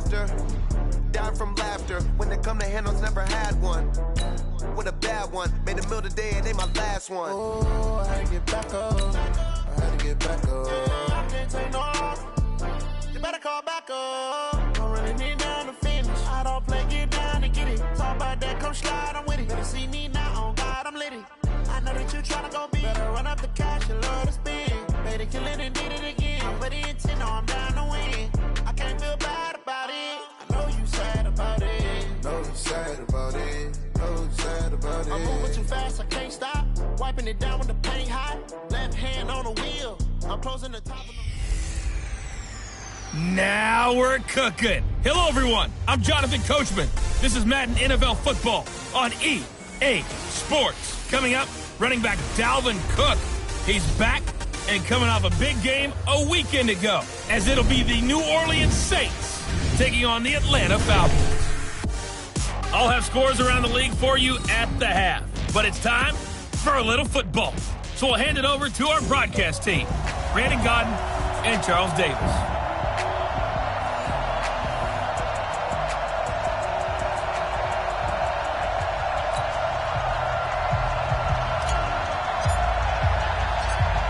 after. Dying from laughter. When it come to handles, never had one. With a bad one. Made a meal today and they my last one. Oh, I had to get back up. I had to get back up. I can't take no off. You better call back up. Don't really need down to finish. I don't play, get down to get it. Talk about that, come slide, I'm with it. Better see me now, on God, I'm litty. I know that you tryna go big. Better run up the cash, you love to spend. Better kill it and did it again. I'm ready intent, no, I'm down to win. I can't feel bad about it. I know you sad about it. Know you sad about it. Know you sad about it. I'm moving too fast, I can't stop. Wiping it down with the paint hot. Left hand on the wheel. I'm closing the top of the... Now we're cooking. Hello, everyone. I'm Jonathan Coachman. This is Madden NFL Football on EA Sports. Coming up, running back Dalvin Cook. He's back and coming off a big game a weekend ago, as it'll be the New Orleans Saints taking on the Atlanta Falcons. I'll have scores around the league for you at the half, but it's time for a little football. So we'll hand it over to our broadcast team, Brandon Godden and Charles Davis.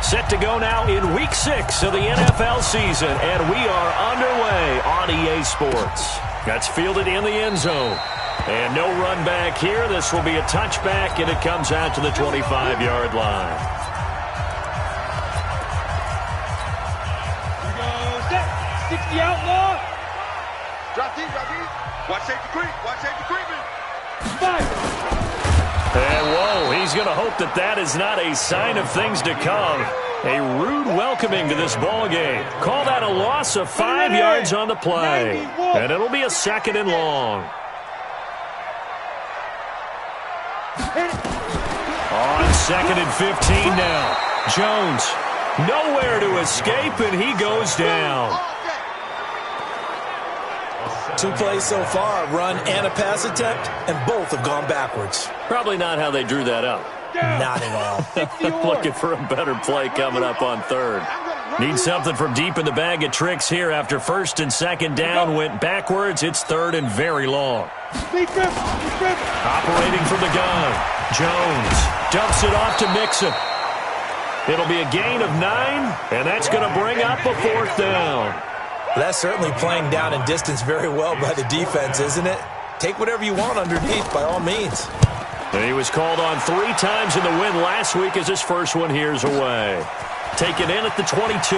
Set to go now in Week 6 of the NFL season, and we are underway on EA Sports. That's fielded in the end zone. And no run back here. This will be a touchback, and it comes out to the 25-yard line. Here we go. Set. 60 outlaw. Drop deep, drop deep. Watch safety creep. Watch safety creeping. Fire. And, whoa, he's going to hope that that is not a sign of things to come. A rude welcoming to this ball game. Call that a loss of 5 yards on the play. And it'll be a second and long. On second and 15 now. Jones, nowhere to escape, and he goes down. 2 plays so far, a run and a pass attempt, and both have gone backwards. Probably not how they drew that up. Not at all. Looking for a better play coming up on third. Need something from deep in the bag of tricks here after first and second down went backwards. It's third and very long. Operating from the gun. Jones dumps it off to Mixon. It'll be a gain of 9, and that's going to bring up a 4th down. That's certainly playing down in distance very well by the defense, isn't it? Take whatever you want underneath, by all means. He was called on 3 times in the win last week as his first one here's away. Taken in at the 22.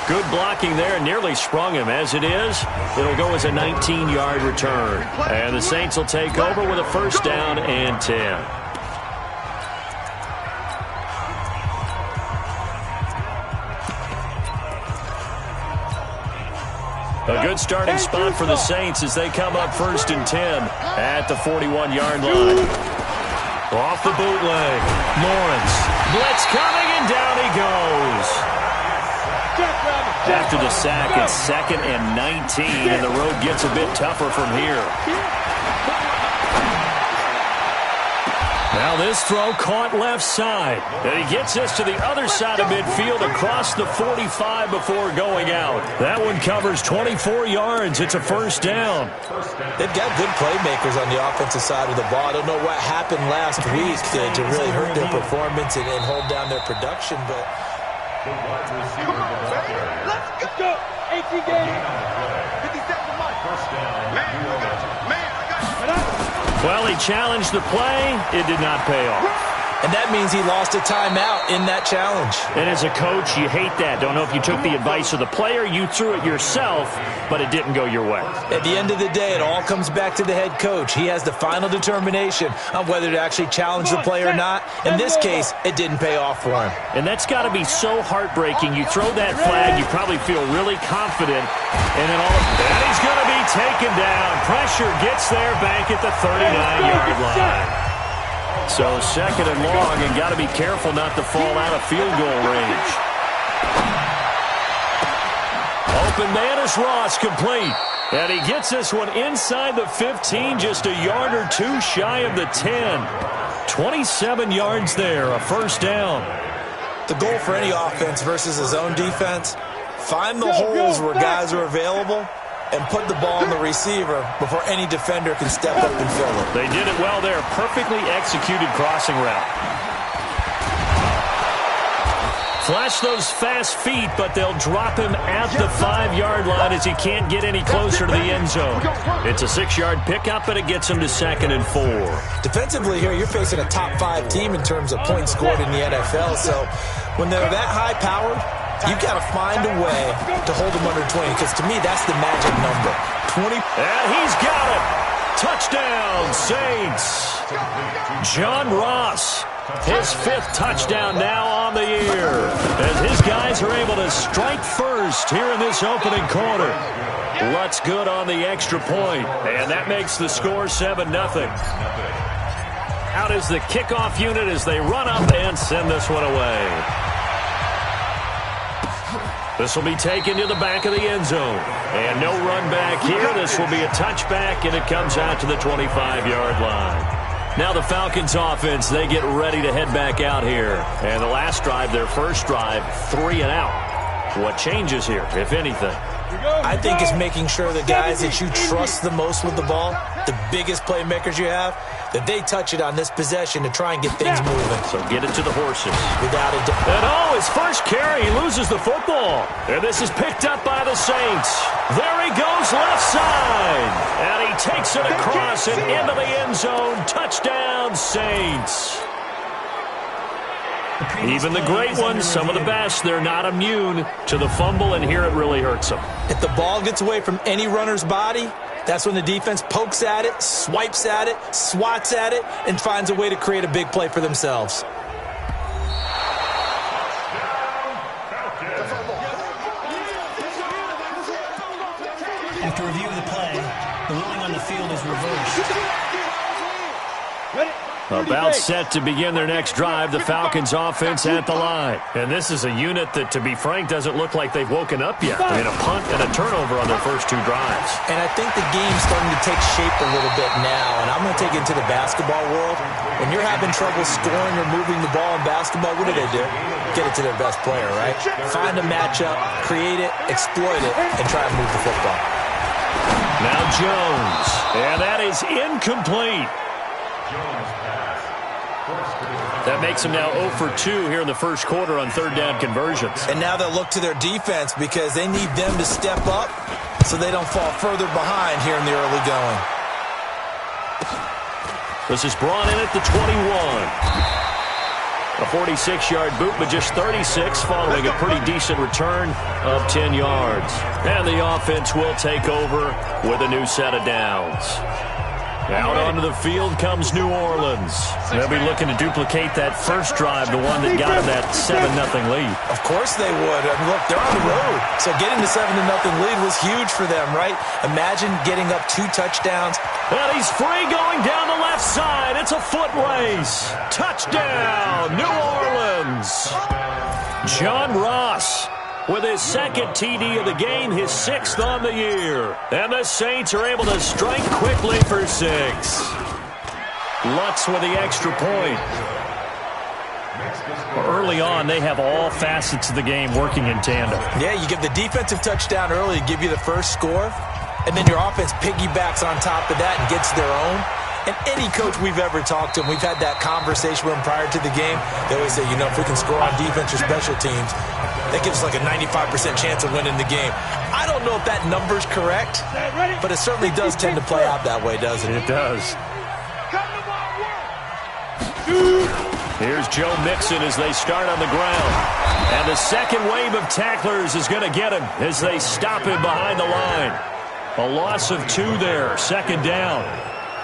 Good blocking there, nearly sprung him. As it is, it'll go as a 19-yard return. And the Saints will take over with a first down and 10. A good starting spot for the Saints as they come up first and 10 at the 41-yard line. Off the bootleg. Lawrence. Blitz coming, and down he goes. After the sack, it's second and 19, and the road gets a bit tougher from here. Now this throw caught left side. And he gets us to the other side of midfield across the 45 before going out. That one covers 24 yards. It's a first down. They've got good playmakers on the offensive side of the ball. I don't know what happened last week to really hurt their performance and hold down their production, but... Let's go. 18 games. 50 seconds, Mike. First down. Man, I got you. Man, I got you. Well, he challenged the play. It did not pay off. And that means he lost a timeout in that challenge. And as a coach, you hate that. Don't know if you took the advice of the player, you threw it yourself, but it didn't go your way. At the end of the day, it all comes back to the head coach. He has the final determination on whether to actually challenge the play or not. In this case, it didn't pay off for him. And that's got to be so heartbreaking. You throw that flag, you probably feel really confident, and then and he's going to be taken down. Pressure gets there back at the 39-yard line. So second and long, and got to be careful not to fall out of field goal range. Open man is Ross, complete. And he gets this one inside the 15, just a yard or two shy of the 10. 27 yards there, a first down. The goal for any offense versus his own defense, Find the holes where guys are available and put the ball on the receiver before any defender can step up and fill it. They did it well there. Perfectly executed crossing route. Flash those fast feet, but they'll drop him at the 5-yard line as he can't get any closer to the end zone. It's a 6-yard pickup, and it gets him to 2nd and 4. Defensively here, you're facing a top 5 team in terms of points scored in the NFL, so when they're that high-powered, you've got to find a way to hold them under 20, because to me, that's the magic number. 20. And he's got it. Touchdown, Saints. John Ross, his 5th touchdown now on the year, as his guys are able to strike first here in this opening quarter. Lutz good on the extra point, and that makes the score 7-0. Out is the kickoff unit as they run up and send this one away. This will be taken to the back of the end zone. And no run back here. This will be a touchback, and it comes out to the 25-yard line. Now the Falcons offense, they get ready to head back out here. And the last drive, their first drive, 3 and out. What changes here, if anything? I think it's making sure the guys that you trust the most with the ball, the biggest playmakers you have, that they touch it on this possession to try and get things moving. So get it to the horses. Without a doubt. And his first carry, he loses the football. And this is picked up by the Saints. There he goes, left side. And he takes it across and into the end zone. Touchdown, Saints. Even the great ones, some of the best, they're not immune to the fumble, and here it really hurts them. If the ball gets away from any runner's body, that's when the defense pokes at it, swipes at it, swats at it, and finds a way to create a big play for themselves. After review of the play, the ruling on the field is reversed. About set to begin their next drive, the Falcons offense at the line. And this is a unit that, to be frank, doesn't look like they've woken up yet. I mean, a punt and a turnover on their first 2 drives. And I think the game's starting to take shape a little bit now. And I'm going to take it into the basketball world. When you're having trouble scoring or moving the ball in basketball, what do? Get it to their best player, right? Find a matchup, create it, exploit it, and try to move the football. Now Jones. And that is incomplete. That makes them now 0 for 2 here in the first quarter on 3rd down conversions. And now they'll look to their defense because they need them to step up so they don't fall further behind here in the early going. This is brought in at the 21. A 46-yard boot, but just 36 following a pretty decent return of 10 yards. And the offense will take over with a new set of downs. Out onto the field comes New Orleans. They'll be looking to duplicate that first drive, the one that got them that 7-0 lead. Of course they would. I mean, look, they're on the road. So getting the 7-0 lead was huge for them, right? Imagine getting up 2 touchdowns. And he's free going down the left side. It's a foot race. Touchdown, New Orleans. John Ross with his 2nd TD of the game, his 6th on the year. And the Saints are able to strike quickly for 6. Lutz with the extra point. Early on, they have all facets of the game working in tandem. Yeah, you give the defensive touchdown early to give you the first score, and then your offense piggybacks on top of that and gets their own. And any coach we've ever talked to, and we've had that conversation with them prior to the game, they always say, if we can score on defense or special teams, that gives us like a 95% chance of winning the game. I don't know if that number's correct, but it certainly does tend to play out that way, doesn't it? It does. Here's Joe Mixon as they start on the ground. And the second wave of tacklers is going to get him as they stop him behind the line. A loss of 2 there, 2nd down.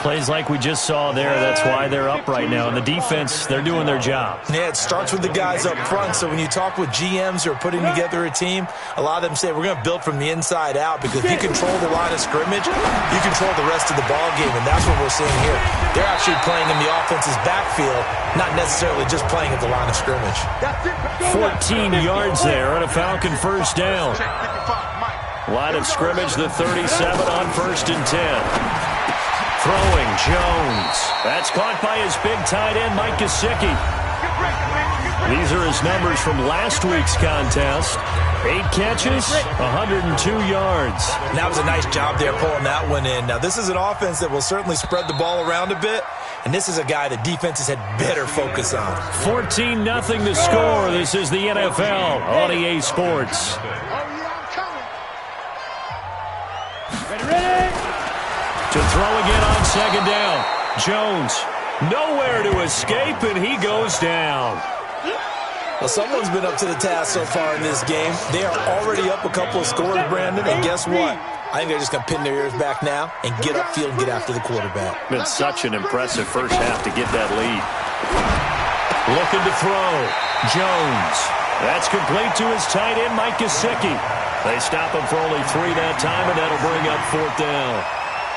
Plays like we just saw there, that's why they're up right now. And the defense, they're doing their job. Yeah, it starts with the guys up front. So when you talk with GMs who are putting together a team, a lot of them say, we're going to build from the inside out, because if you control the line of scrimmage, you control the rest of the ball game, and that's what we're seeing here. They're actually playing in the offense's backfield, not necessarily just playing at the line of scrimmage. 14 yards there and a Falcon first down. Line of scrimmage, the 37 on 1st and 10. Throwing, Jones. That's caught by his big tight end, Mike Gesicki. These are his numbers from last week's contest. 8 catches, 102 yards. And that was a nice job there pulling that one in. Now, this is an offense that will certainly spread the ball around a bit, and this is a guy that defenses had better focus on. 14-0 to score. This is the NFL on EA Sports. Ready? To throw again on second down. Jones, nowhere to escape, and he goes down. Well, someone's been up to the task so far in this game. They are already up a couple of scores, Brandon, and guess what? I think they're just going to pin their ears back now and get upfield and get after the quarterback. Been such an impressive first half to get that lead. Looking to throw. Jones. That's complete to his tight end, Mike Gesicki. They stop him for only 3 that time, and that'll bring up 4th down.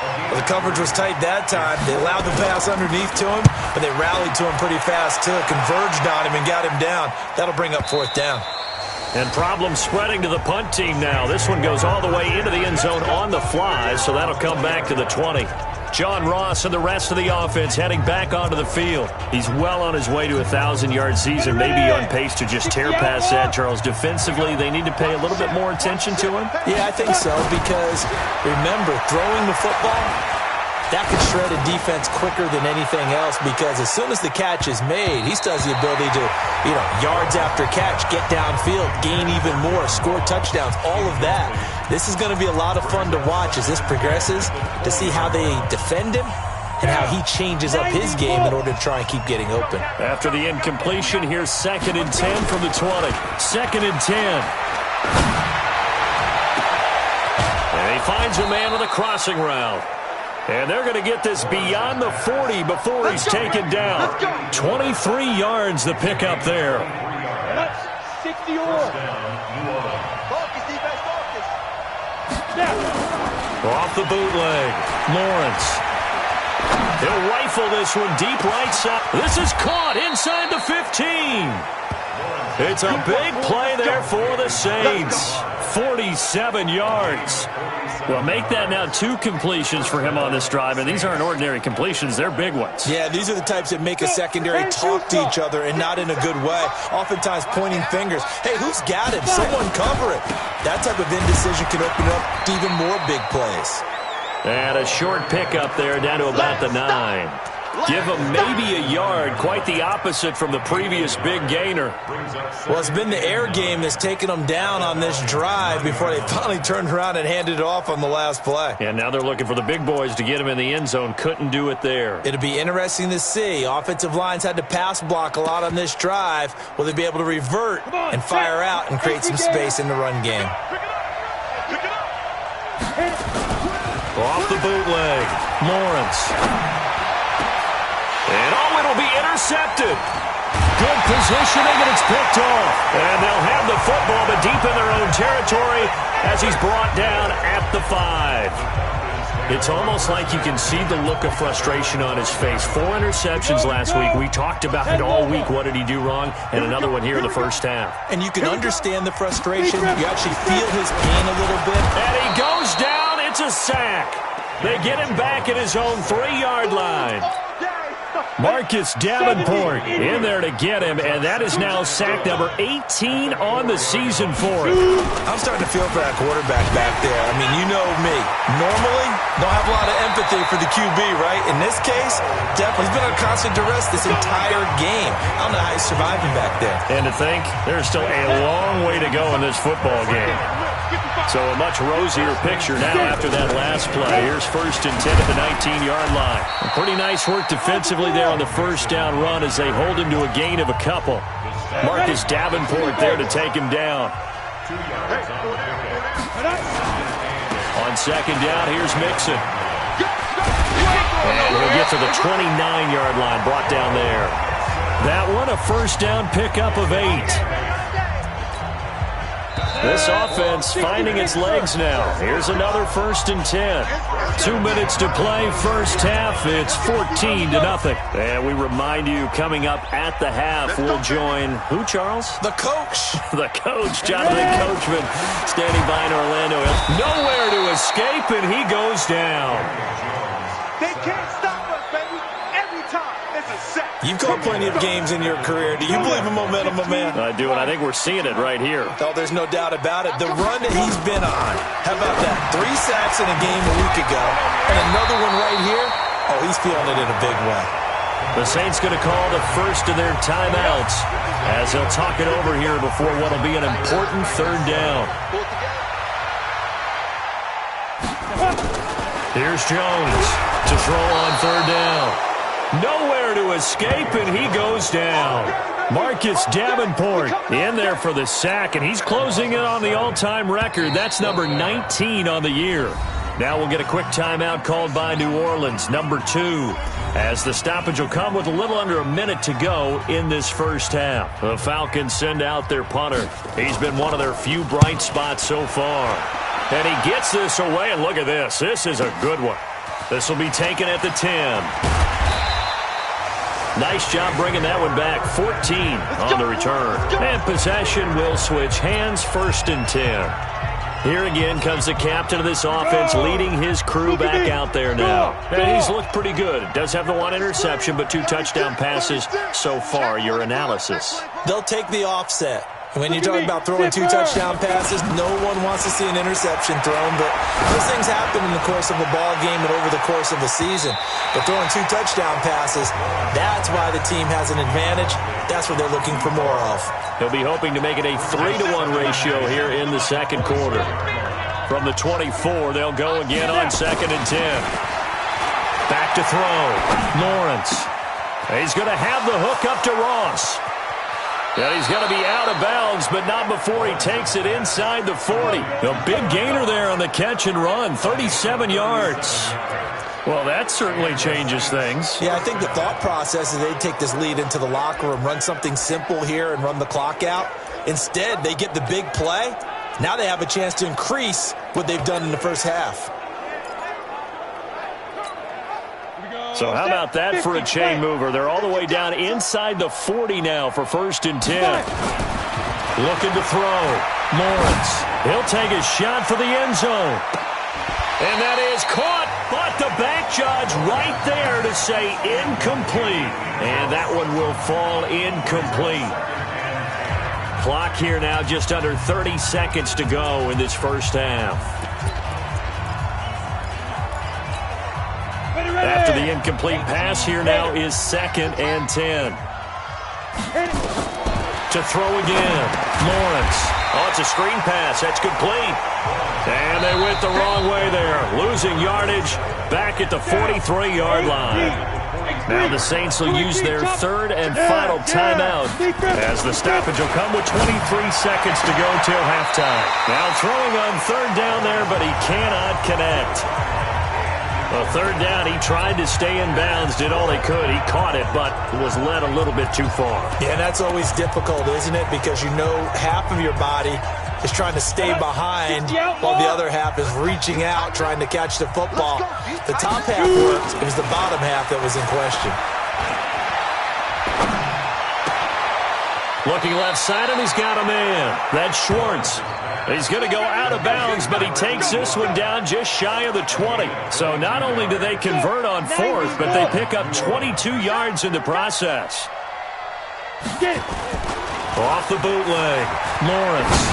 Well, the coverage was tight that time. They allowed the pass underneath to him, but they rallied to him pretty fast, too. Converged on him and got him down. That'll bring up 4th down. And problem spreading to the punt team now. This one goes all the way into the end zone on the fly, so that'll come back to the 20. John Ross and the rest of the offense heading back onto the field. He's well on his way to a 1,000-yard season, maybe on pace to just tear past that, Charles. Defensively, they need to pay a little bit more attention to him. Yeah, I think so, because remember, throwing the football, that could shred a defense quicker than anything else, because as soon as the catch is made, he still has the ability to, yards after catch, get downfield, gain even more, score touchdowns, all of that. This is going to be a lot of fun to watch as this progresses, to see how they defend him and how he changes up his game in order to try and keep getting open. After the incompletion, here's 2nd and 10 from the 20. 2nd and 10. And he finds a man with a crossing route. And they're going to get this beyond the 40 before he's taken down. 23 yards the pickup there. 60 or. Off the bootleg. Lawrence. He'll rifle this one deep right side. This is caught inside the 15. It's a big play there for the Saints. 47 yards. Well, make that now 2 completions for him on this drive, and these aren't ordinary completions. They're big ones. Yeah, these are the types that make a secondary talk to each other and not in a good way. Oftentimes pointing fingers. Hey, who's got him? Someone cover it. That type of indecision can open up to even more big plays. And a short pickup there down to about the 9. Give him maybe a yard, quite the opposite from the previous big gainer. Well, it's been the air game that's taken them down on this drive before they finally turned around and handed it off on the last play. And now they're looking for the big boys to get him in the end zone. Couldn't do it there. It'll be interesting to see. Offensive lines had to pass block a lot on this drive. Will they be able to revert and fire out and create some space in the run game? Off the bootleg. Lawrence. And it'll be intercepted. Good positioning, and it's picked off. And they'll have the football, but deep in their own territory as he's brought down at the 5. It's almost like you can see the look of frustration on his face. 4 interceptions last week. We talked about it all week. What did he do wrong? And another one here in the first half. And you can understand the frustration. You actually feel his pain a little bit. And he goes down. It's a sack. They get him back at his own 3-yard line. Marcus Davenport in there to get him, and that is now sack number 18 on the season for him. I'm starting to feel for that quarterback back there. I mean, you know me. Normally, don't have a lot of empathy for the QB, right? In this case, definitely he's been on constant duress this entire game. I don't know how he's surviving back there. And to think, there's still a long way to go in this football game. So a much rosier picture now after that last play. Here's 1st and 10 at the 19-yard line. Pretty nice work defensively there on the first down run as they hold him to a gain of a couple. Marcus Davenport there to take him down. On second down, here's Mixon. And he'll get to the 29-yard line, brought down there. That one, a first down pickup of 8. This offense finding its legs now. Here's another 1st and 10. 2 minutes to play, first half. It's 14-0. And we remind you, coming up at the half, we'll join who, Charles? The coach. The coach, Jonathan Coachman, standing by in Orlando. Nowhere to escape, and he goes down. They can't stop us, baby. Every time. It's You've called plenty of games in your career. Do you believe in momentum, my man? I do, and I think we're seeing it right here. Oh, there's no doubt about it. The run that he's been on. How about that? 3 sacks in a game a week ago, and another one right here. Oh, he's feeling it in a big way. The Saints going to call the first of their timeouts as they'll talk it over here before what will be an important third down. Here's Jones to throw on third down. Nowhere to escape, and he goes down. Marcus Davenport in there for the sack, and he's closing in on the all-time record. That's number 19 on the year. Now we'll get a quick timeout called by New Orleans, number 2, as the stoppage will come with a little under a minute to go in this first half. The Falcons send out their punter. He's been one of their few bright spots so far. And he gets this away, and look at this. This is a good one. This will be taken at the 10. Nice job bringing that one back. 14 on the return. And possession will switch hands, 1st and 10. Here again comes the captain of this offense leading his crew back out there now. And he's looked pretty good. Does have the 1 interception, but 2 touchdown passes so far. Your analysis? They'll take the offset. When you're talking about throwing 2 touchdown passes, no one wants to see an interception thrown, but those things happen in the course of a ball game and over the course of the season. But throwing 2 touchdown passes, that's why the team has an advantage. That's what they're looking for more of. He'll be hoping to make it a 3-to-1 ratio here in the second quarter. From the 24, they'll go again on 2nd and 10. Back to throw. Lawrence. He's going to have the hook up to Ross. And he's going to be out of bounds, but not before he takes it inside the 40. A big gainer there on the catch and run, 37 yards. Well, that certainly changes things. Yeah, I think the thought process is they'd take this lead into the locker room, run something simple here and run the clock out. Instead, they get the big play. Now they have a chance to increase what they've done in the first half. So how about that for a chain mover? They're all the way down inside the 40 now for 1st and 10. Looking to throw. Lawrence. He'll take a shot for the end zone. And that is caught, but the back judge right there to say incomplete. And that one will fall incomplete. Clock here now just under 30 seconds to go in this first half. After the incomplete pass, here now is 2nd and 10. To throw again. Lawrence. Oh, it's a screen pass. That's complete. And they went the wrong way there. Losing yardage back at the 43-yard line. Now the Saints will use their 3rd and final timeout as the stoppage will come with 23 seconds to go till halftime. Now throwing on 3rd down there, but he cannot connect. Well, 3rd down, he tried to stay in bounds, did all he could. He caught it, but was led a little bit too far. Yeah, that's always difficult, isn't it? Because you know half of your body is trying to stay behind while the other half is reaching out, trying to catch the football. The top half worked. It was the bottom half that was in question. Looking left side, and he's got a man. That's Schwartz. He's going to go out of bounds, but he takes this one down just shy of the 20. So not only do they convert on 4th, but they pick up 22 yards in the process. Off the bootleg, Lawrence.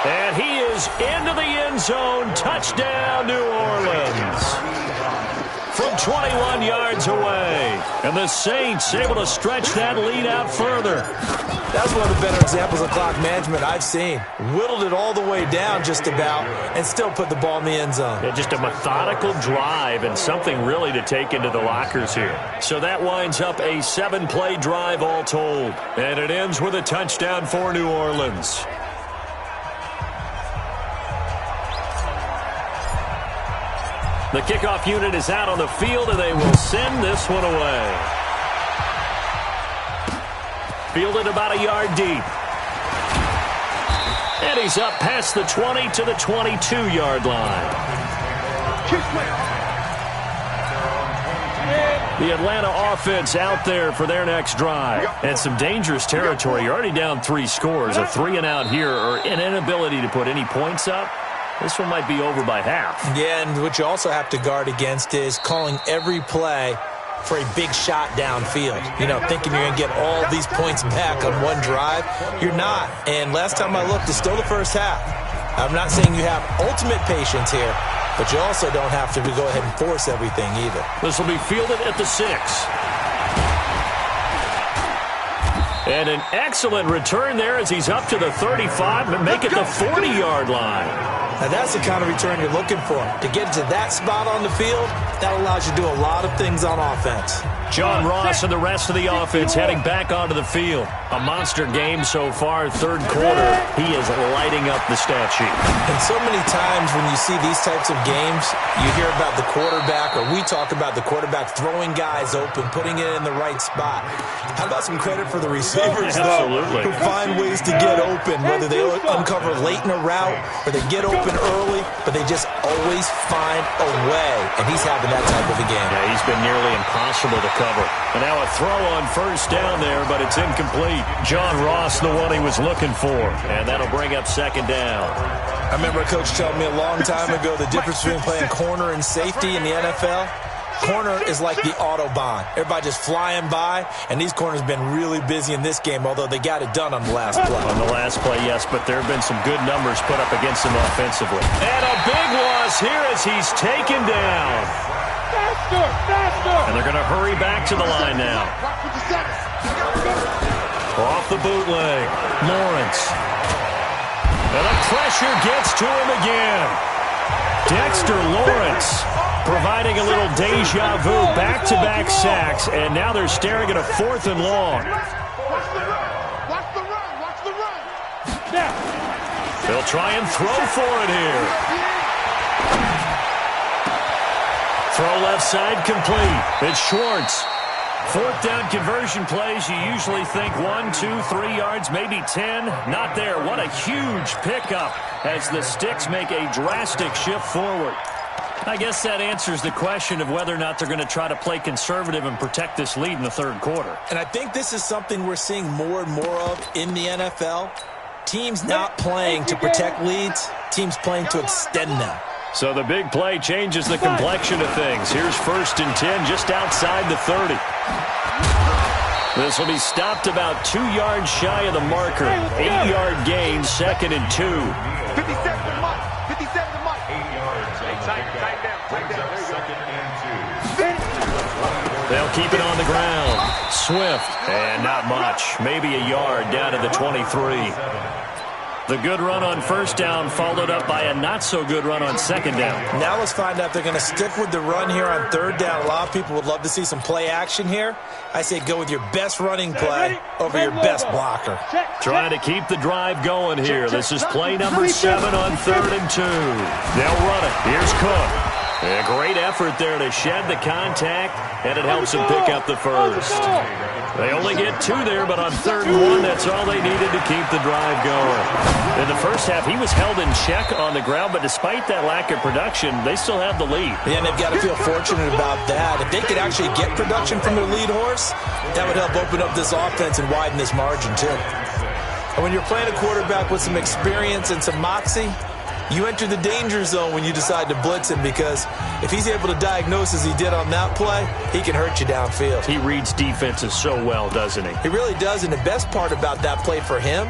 And he is into the end zone. Touchdown, New Orleans. From 21 yards away. And the Saints able to stretch that lead out further. That's one of the better examples of clock management I've seen. Whittled it all the way down just about and still put the ball in the end zone. Yeah, just a methodical drive and something really to take into the lockers here. So that winds up a 7-play drive all told. And it ends with a touchdown for New Orleans. The kickoff unit is out on the field, and they will send this one away. Fielded about a yard deep. And he's up past the 20 to the 22-yard line. The Atlanta offense out there for their next drive. And some dangerous territory. You're already down 3 scores. A 3-and-out here, or an inability to put any points up. This one might be over by half. Yeah, and what you also have to guard against is calling every play for a big shot downfield. You know, thinking you're going to get all these points back on one drive. You're not. And last time I looked, it's still the first half. I'm not saying you have ultimate patience here, but you also don't have to go ahead and force everything either. This will be fielded at the 6. And an excellent return there as he's up to the 35, but make it the 40-yard line. Now that's the kind of return you're looking for. To get to that spot on the field, that allows you to do a lot of things on offense. John Ross and the rest of the offense heading back onto the field. A monster game so far, third quarter. He is lighting up the stat sheet. And so many times when you see these types of games, you hear about the quarterback, or we talk about the quarterback throwing guys open, putting it in the right spot. How about some credit for the receivers, though, who find ways to get open, whether they uncover late in a route or they get open early, but they just always find a way. And he's having that type of a game. Yeah, he's been nearly impossible to cover. And now a throw on first down there, but it's incomplete. John Ross, the one he was looking for. And that'll bring up second down. I remember a coach telling me a long time ago the difference between playing corner and safety in the NFL. Corner is like the Autobahn. Everybody just flying by, and these corners have been really busy in this game, although they got it done on the last play. On the last play, yes, but there have been some good numbers put up against him offensively. And a big loss here as he's taken down. And they're going to hurry back to the line now. Off the bootleg, Lawrence. And the pressure gets to him again. Dexter Lawrence providing a little deja vu, back-to-back sacks, and now they're staring at a 4th and long. Watch the run. They'll try and throw for it here. Throw left side complete. It's Schwartz. 4th down conversion plays, you usually think 1, 2, 3 yards, maybe 10. Not there. What a huge pickup as the Sticks make a drastic shift forward. I guess that answers the question of whether or not they're going to try to play conservative and protect this lead in the third quarter. And I think this is something we're seeing more and more of in the NFL. Teams not playing to protect leads, teams playing to extend them. So the big play changes the complexion of things. Here's 1st and 10 just outside the 30. This will be stopped about 2 yards shy of the marker. 8-yard gain, 2nd and 2. 57 to Mike. 57 to Mike. 8 yards. Tight down. They'll keep it on the ground. Swift. And not much. Maybe a yard down to the 23. The good run on first down followed up by a not-so-good run on second down. Now let's find out if they're going to stick with the run here on third down. A lot of people would love to see some play action here. I say go with your best running play over your best blocker. Trying to keep the drive going here. This is play number 7 on 3rd and 2. They'll run it. Here's Cook. A great effort there to shed the contact, and it helps him pick up the first. They only get 2 there, but on 3rd and 1, that's all they needed to keep the drive going. In the first half, he was held in check on the ground, but despite that lack of production, they still have the lead. Yeah, and they've got to feel fortunate about that. If they could actually get production from their lead horse, that would help open up this offense and widen this margin, too. And when you're playing a quarterback with some experience and some moxie, you enter the danger zone when you decide to blitz him, because if he's able to diagnose as he did on that play, he can hurt you downfield. He reads defenses so well, doesn't he? He really does, and the best part about that play for him,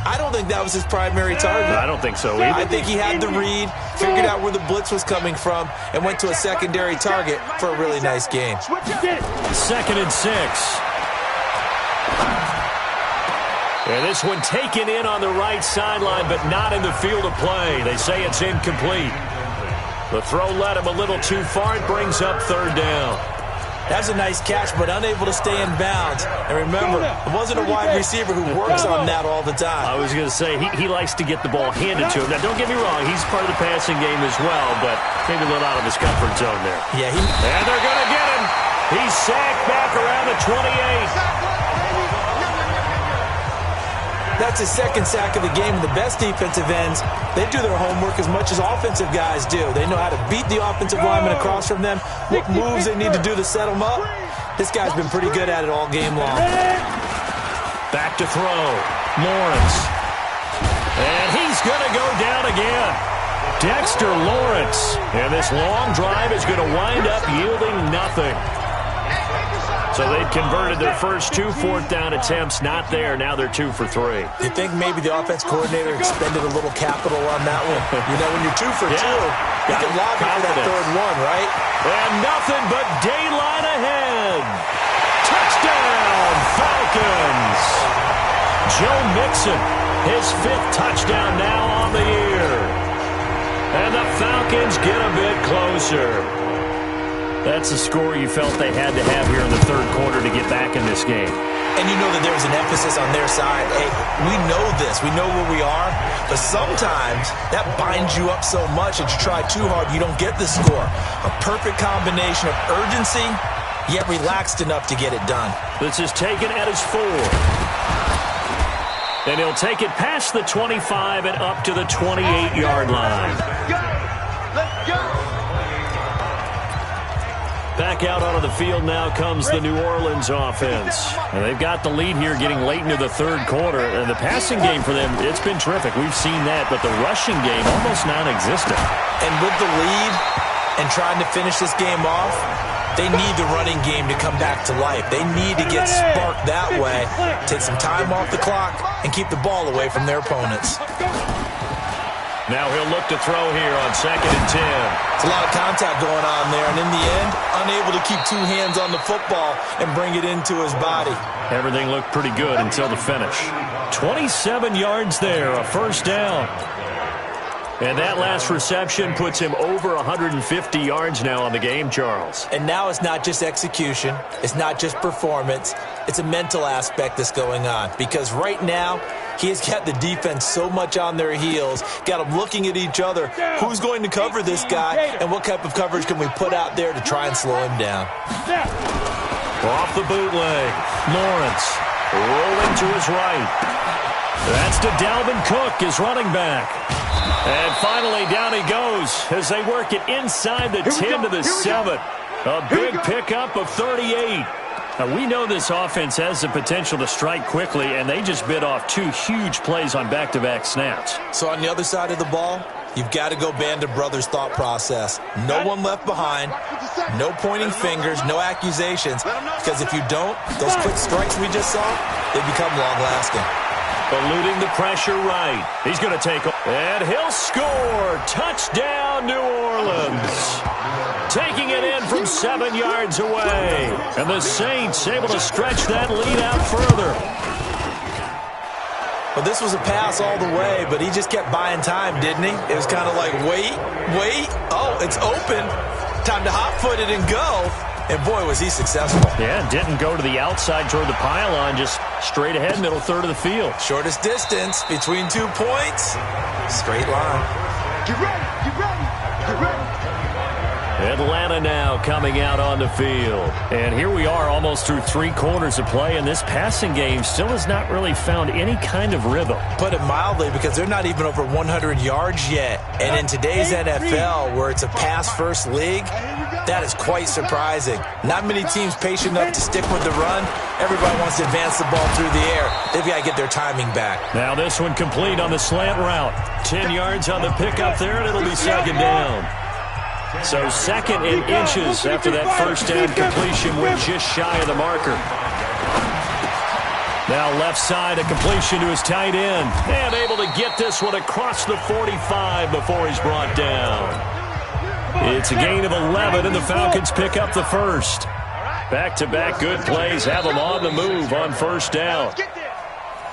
I don't think that was his primary target. I don't think so either. I think he had the read, figured out where the blitz was coming from, and went to a secondary target for a really nice game. 2nd and 6. And this one taken in on the right sideline, but not in the field of play. They say it's incomplete. The throw led him a little too far. It brings up 3rd down. That's a nice catch, but unable to stay in bounds. And remember, it wasn't a wide receiver who works on that all the time. I was going to say, he likes to get the ball handed to him. Now, don't get me wrong. He's part of the passing game as well, but maybe a little out of his comfort zone there. Yeah, and they're going to get him. He's sacked back around the 28. That's his 2nd sack of the game. And the best defensive ends, they do their homework as much as offensive guys do. They know how to beat the offensive lineman across from them, what moves they need to do to set them up. This guy's been pretty good at it all game long. Back to throw. Lawrence. And he's going to go down again. Dexter Lawrence. And this long drive is going to wind up yielding nothing. So they've converted their first 2 fourth-down attempts. Not there. Now they're 2 for 3. You think maybe the offense coordinator expended a little capital on that one? You know, when you're 2 for 2, you can lobby for that third one, right? And nothing but daylight ahead. Touchdown, Falcons. Joe Mixon, his 5th touchdown now on the year. And the Falcons get a bit closer. That's a score you felt they had to have here in the third quarter to get back in this game. And you know that there was an emphasis on their side. Hey, we know this. We know where we are. But sometimes that binds you up so much that you try too hard, you don't get the score. A perfect combination of urgency, yet relaxed enough to get it done. This is taken at his 4. And he'll take it past the 25 and up to the 28-yard line. Let's go! Back out onto the field now comes the New Orleans offense. And they've got the lead here getting late into the third quarter. And the passing game for them, it's been terrific. We've seen that. But the rushing game, almost non-existent. And with the lead and trying to finish this game off, they need the running game to come back to life. They need to get sparked that way, take some time off the clock, and keep the ball away from their opponents. Now he'll look to throw here on 2nd and 10. It's a lot of contact going on there, and in the end, unable to keep 2 hands on the football and bring it into his body. Everything looked pretty good until the finish. 27 yards there, a first down. And that last reception puts him over 150 yards now on the game, Charles. And now it's not just execution. It's not just performance. It's a mental aspect that's going on. Because right now, he has got the defense so much on their heels, got them looking at each other. Who's going to cover this guy, and what type of coverage can we put out there to try and slow him down? Off the bootleg, Lawrence rolling to his right. That's to Dalvin Cook, his running back. And finally, down he goes as they work it inside the 10 to the 7. A big pickup of 38. Now, we know this offense has the potential to strike quickly, and they just bit off 2 huge plays on back-to-back snaps. So on the other side of the ball, you've got to go Band of Brothers thought process. No one left behind, no pointing fingers, no accusations, because if you don't, those quick strikes we just saw, they become long-lasting. Eluding the pressure right. He's going to take it. And he'll score. Touchdown, New Orleans. Taking it in from 7 yards away. And the Saints able to stretch that lead out further. Well, this was a pass all the way, but he just kept buying time, didn't he? It was kind of like, wait. Oh, it's open. Time to hot-foot it and go. And, boy, was he successful. Yeah, didn't go to the outside toward the pylon, just straight ahead, middle third of the field. Shortest distance between 2 points. Straight line. Get ready, get ready, get ready. Atlanta now coming out on the field. And here we are almost through 3 quarters of play, and this passing game still has not really found any kind of rhythm. Put it mildly, because they're not even over 100 yards yet. And in today's NFL, where it's a pass-first league, that is quite surprising. Not many teams patient enough to stick with the run. Everybody wants to advance the ball through the air. They've got to get their timing back. Now this one complete on the slant route. 10 yards on the pickup there, and it'll be 2nd down. So 2nd and inches after that first down completion. We're just shy of the marker. Now left side, a completion to his tight end. And able to get this one across the 45 before he's brought down. It's a gain of 11, and the Falcons pick up the first. Back-to-back good plays have them on the move on first down.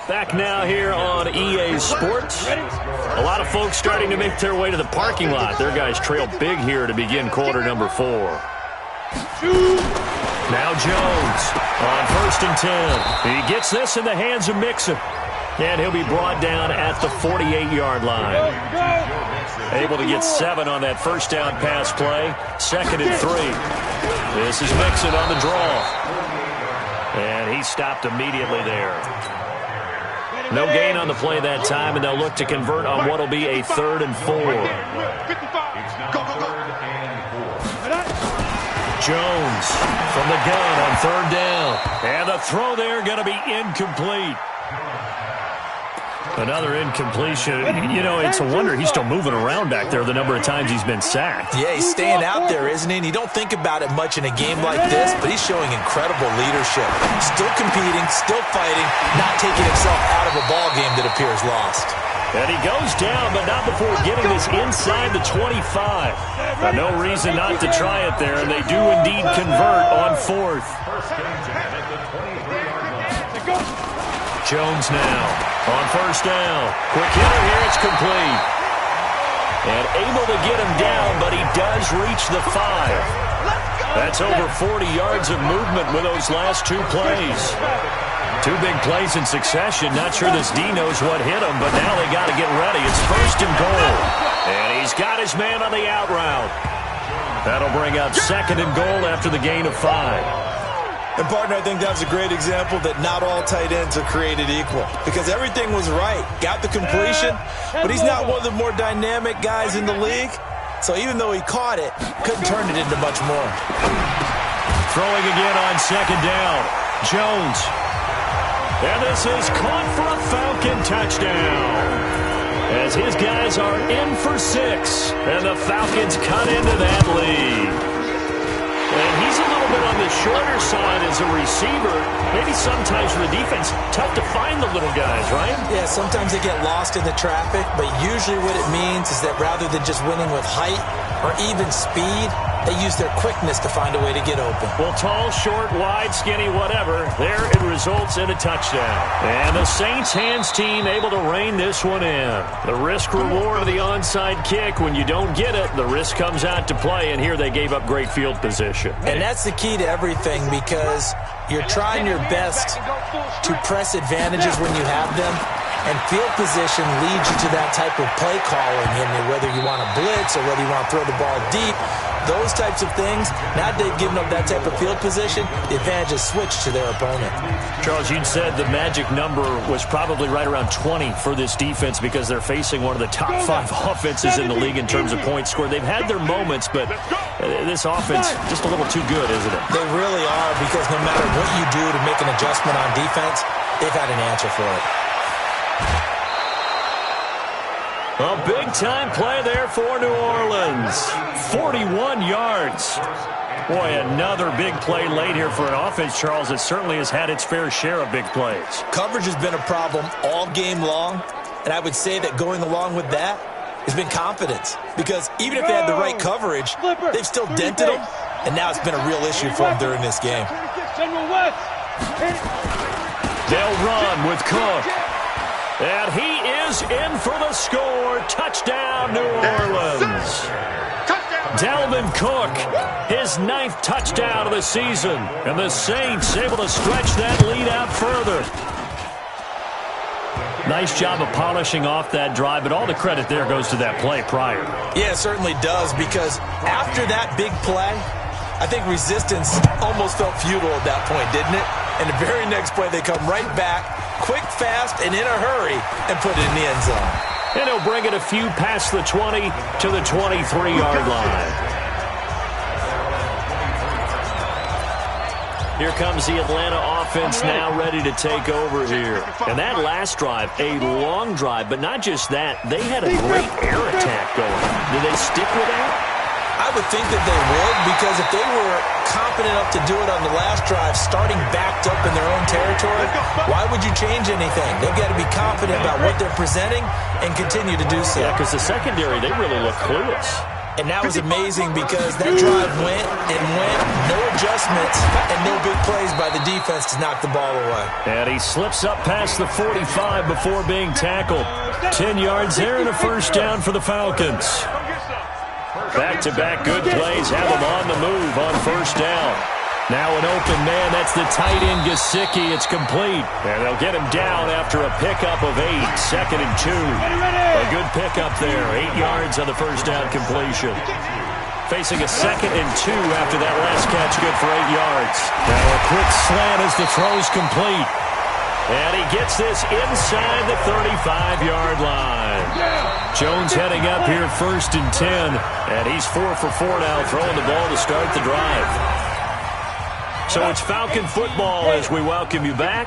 Back now here on EA Sports. A lot of folks starting to make their way to the parking lot. Their guys trail big here to begin quarter number 4. Now Jones on 1st and 10. He gets this in the hands of Mixon. And he'll be brought down at the 48-yard line. Able to get 7 on that first down pass play. 2nd and 3. This is Mixon on the draw. And he stopped immediately there. No gain on the play that time, and they'll look to convert on what will be a 3rd and 4. Jones from the gun on 3rd down. And the throw there going to be incomplete. Another incompletion. You know, it's a wonder he's still moving around back there the number of times he's been sacked. Yeah, he's staying out there, isn't he? And you don't think about it much in a game like this, but he's showing incredible leadership. Still competing, still fighting, not taking himself out of a ball game that appears lost. And he goes down, but not before getting this inside the 25. No reason not to try it there, and they do indeed convert on fourth. Jones now on first down. Quick hitter here, it's complete. And able to get him down, but he does reach the 5. That's over 40 yards of movement with those last 2 plays. 2 big plays in succession. Not sure this D knows what hit him, but now they got to get ready. It's first and goal. And he's got his man on the out route. That'll bring up second and goal after the gain of 5. And, partner, I think that was a great example that not all tight ends are created equal because everything was right. Got the completion, but he's not one of the more dynamic guys in the league. So even though he caught it, couldn't turn it into much more. Throwing again on second down. Jones. And this is caught for a Falcon touchdown. As his guys are in for 6. And the Falcons cut into that lead. And he's a little bit on the shorter side as a receiver. Maybe sometimes for the defense, tough to find the little guys, right? Yeah, sometimes they get lost in the traffic, but usually what it means is that rather than just winning with height or even speed, they use their quickness to find a way to get open. Well, tall, short, wide, skinny, whatever, there it results in a touchdown. And the Saints hands team able to rein this one in. The risk-reward of the onside kick, when you don't get it, the risk comes out to play, and here they gave up great field position. And that's the key to everything because you're trying your best to press advantages when you have them, and field position leads you to that type of play calling, and whether you want to blitz or whether you want to throw the ball deep, those types of things, now they've given up that type of field position, the advantage is switched to their opponent. Charles, you said the magic number was probably right around 20 for this defense because they're facing one of the top 5 offenses in the league in terms of points scored. They've had their moments, but this offense just a little too good, isn't it? They really are because no matter what you do to make an adjustment on defense, they've had an answer for it. A big-time play there for New Orleans. 41 yards. Boy, another big play late here for an offense, Charles, that certainly has had its fair share of big plays. Coverage has been a problem all game long, and I would say that going along with that has been confidence. Because even if they had the right coverage, they've still dented them, and now it's been a real issue for them during this game. They'll run with Cook. And he is in for the score. Touchdown, New Orleans. Dalvin Cook, his 9th touchdown of the season. And the Saints able to stretch that lead out further. Nice job of polishing off that drive, but all the credit there goes to that play prior. Yeah, it certainly does, because after that big play, I think resistance almost felt futile at that point, didn't it? And the very next play, they come right back, quick, fast, and in a hurry, and put it in the end zone. And he'll bring it a few past the 20 to the 23-yard line. Here comes the Atlanta offense now ready to take over here. And that last drive, a long drive, but not just that. They had a great air attack going. Did they stick with that? I would think that they would, because if they were confident enough to do it on the last drive, starting backed up in their own territory, why would you change anything? They've got to be confident about what they're presenting and continue to do so. Yeah, because the secondary, they really look clueless. And that was amazing because that drive went and went, no adjustments, and no big plays by the defense to knock the ball away. And he slips up past the 45 before being tackled. 10 yards there and a first down for the Falcons. Back-to-back good plays have them on the move on first down. Now an open man, that's the tight end Gesicki. It's complete. And they'll get him down after a pickup of 8, 2nd and 2. A good pickup there, 8 yards on the first down completion. Facing a 2nd and 2 after that last catch, good for 8 yards. Now a quick slant as the throw's complete. And he gets this inside the 35-yard line. Jones heading up here 1st and 10. And he's 4 for 4 now, throwing the ball to start the drive. So it's Falcon football as we welcome you back.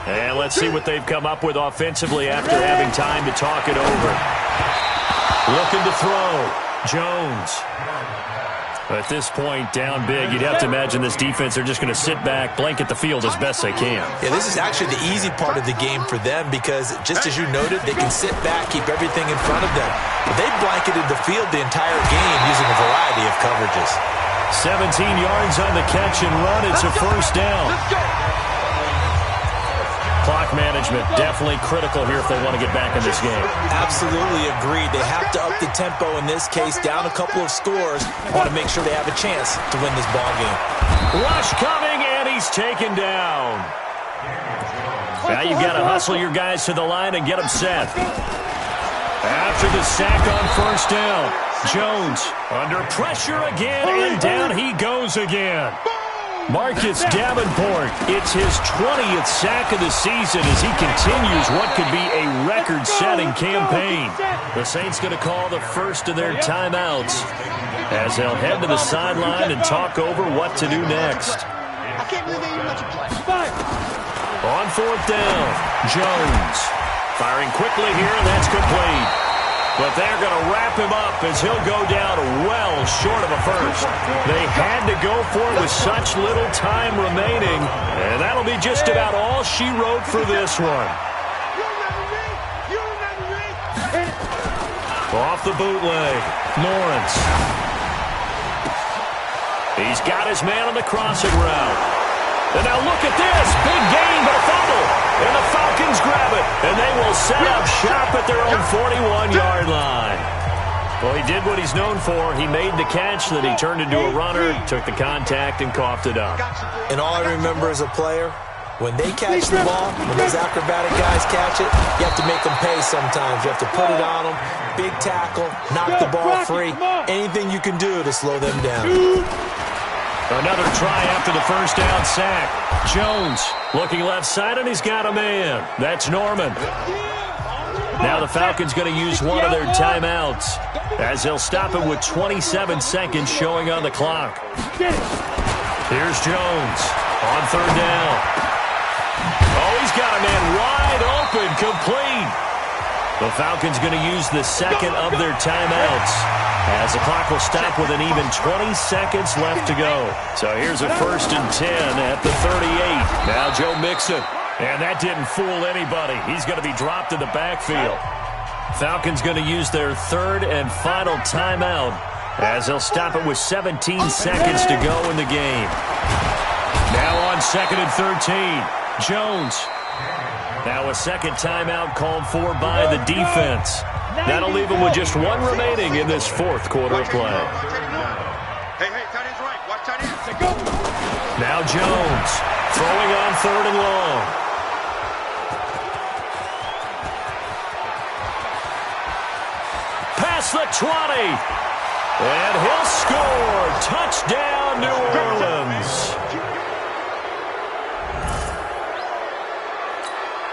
And let's see what they've come up with offensively after having time to talk it over. Looking to throw. Jones. At this point, down big, you'd have to imagine this defense, they're just going to sit back, blanket the field as best they can. Yeah, this is actually the easy part of the game for them because, just as you noted, they can sit back, keep everything in front of them. But they blanketed the field the entire game using a variety of coverages. 17 yards on the catch and run. It's a first down. Clock management definitely critical here if they want to get back in this game. Absolutely agreed. They have to up the tempo in this case, down a couple of scores. Want to make sure they have a chance to win this ball game. Rush coming, and he's taken down. Now you've got to hustle your guys to the line and get them set. After the sack on first down, Jones under pressure again, and down he goes again. Marcus Davenport, it's his 20th sack of the season as he continues what could be a record-setting campaign. The Saints going to call the first of their timeouts as they'll head to the sideline and talk over what to do next. I can't believe they even let you play. On fourth down, Jones firing quickly here, and that's complete. But they're going to wrap him up as he'll go down well short of a first. They had to go for it with such little time remaining, and that'll be just about all she wrote for this one. Off the bootleg, Lawrence. He's got his man on the crossing route. And now look at this. Big gain, but a fumble. And the Falcons grab it. And they will set up shop at their own 41-yard line. Well, he did what he's known for. He made the catch, then he turned into a runner, took the contact, and coughed it up. And all I remember as a player, when they catch the ball, when those acrobatic guys catch it, you have to make them pay sometimes. You have to put it on them, big tackle, knock the ball free. Anything you can do to slow them down. Another try after the first down sack. Jones looking left side, and he's got a man. That's Norman. Now the Falcons going to use one of their timeouts as they'll stop it with 27 seconds showing on the clock. Here's Jones on third down. Oh, he's got a man wide open, complete. The Falcons going to use the second of their timeouts as the clock will stop with an even 20 seconds left to go. So here's a 1st and 10 at the 38. Now Joe Mixon. And that didn't fool anybody. He's going to be dropped in the backfield. Falcons going to use their third and final timeout as they'll stop it with 17 seconds to go in the game. Now on 2nd and 13. Jones. Now a second timeout called for by the defense. That'll leave him with just one remaining in this fourth quarter of play. Hey, tight end's right. Watch tight end. Now Jones throwing on third and long. Past the 20. And he'll score. Touchdown, New Orleans.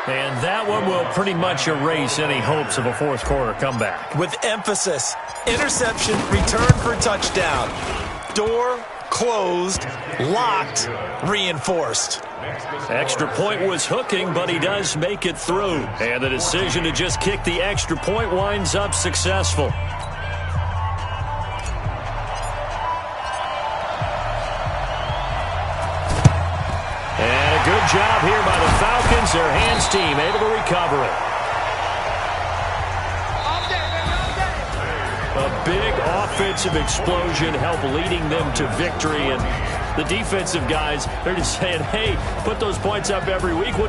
And that one will pretty much erase any hopes of a fourth quarter comeback. With emphasis, interception, return for touchdown. Door closed, locked, reinforced. Extra point was hooking, but he does make it through. And the decision to just kick the extra point winds up successful. Good job here by the Falcons. Their hands team able to recover it. A big offensive explosion helped leading them to victory. And the defensive guys, they're just saying, hey, put those points up every week. We'll